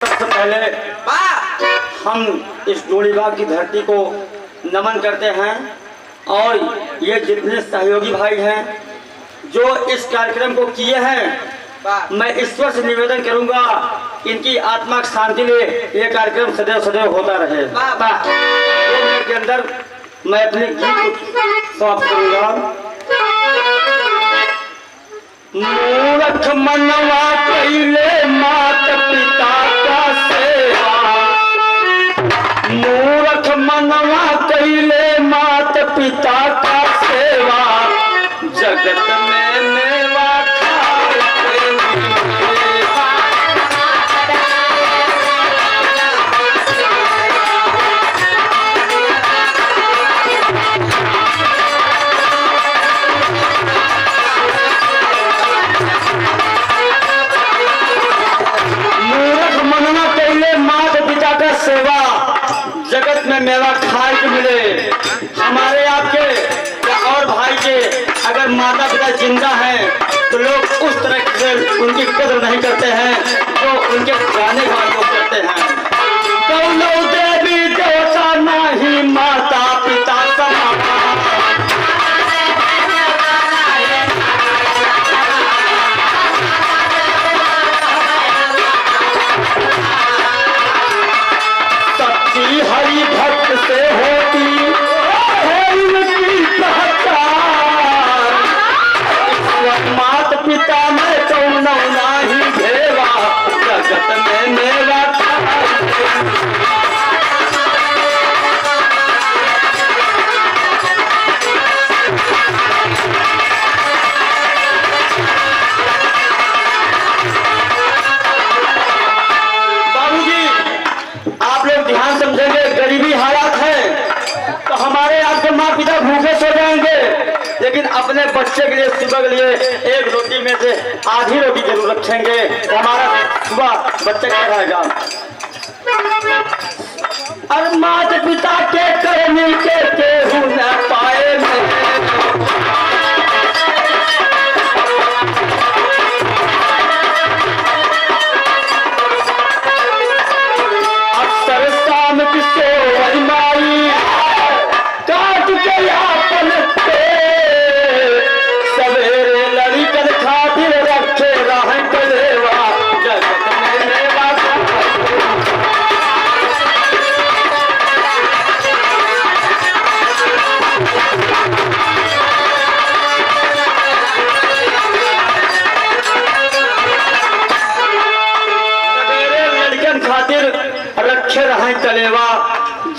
सबसे पहले हम इस डोलीबाग की धरती को नमन करते हैं और ये जितने सहयोगी भाई हैं जो इस कार्यक्रम को किए हैं, मैं ईश्वर से निवेदन करूंगा इनकी आत्मा की शांति ले ये कार्यक्रम सदैव सदैव होता रहे। 2 मिनट के अंदर मैं अपने गीत समाप्त करूंगा। मूर्ख मनवा कइले मात पिता का सेवा, मूर्ख मनवा कइले मात पिता का सेवा, जगत में मेवा सेवा, जगत में मेवा खाए के मिले। हमारे आपके या और भाई के अगर माता पिता जिंदा हैं तो लोग उस तरह से उनकी कदर नहीं करते हैं जो उनके जाने का लोग करते हैं। कौनो देवी देवता नहीं माता पिता समान, हरि भक्त से होती है इनकी पहचान। मात पिता में कौनो नाही भेवा, जगत में मेवा माँ पिता भूखे सो जाएंगे, लेकिन अपने बच्चे के लिए सुबह के लिए एक रोटी में से आधी रोटी जरूर रखेंगे। हमारा सुबह बच्चा क्या खाएगा। और माता पिता के करने के केहू न पाए अक्सर शाम की सोवई माई सवेरे लड़कन खातिर रखे रहे कलेवा, जगत में मेवा सवेरे लड़कन खातिर रखे रहे कलेवा,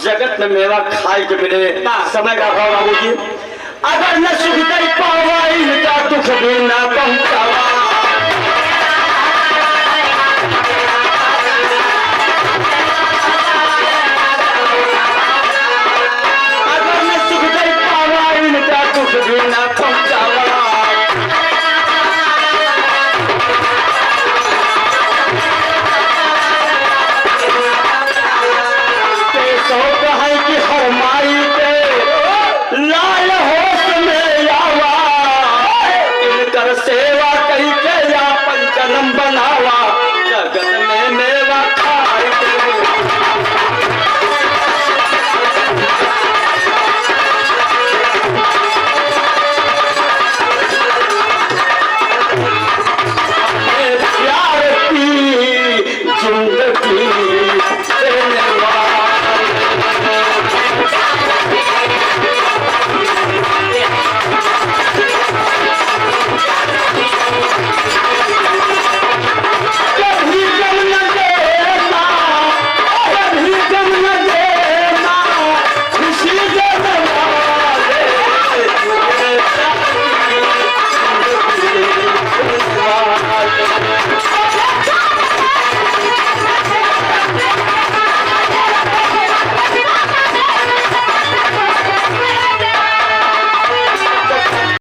जगत में मेवा खाए के मिले। समय का भाव बाबू जी, अगर न सुख पावा इनका दुख भी न पहुंचावा।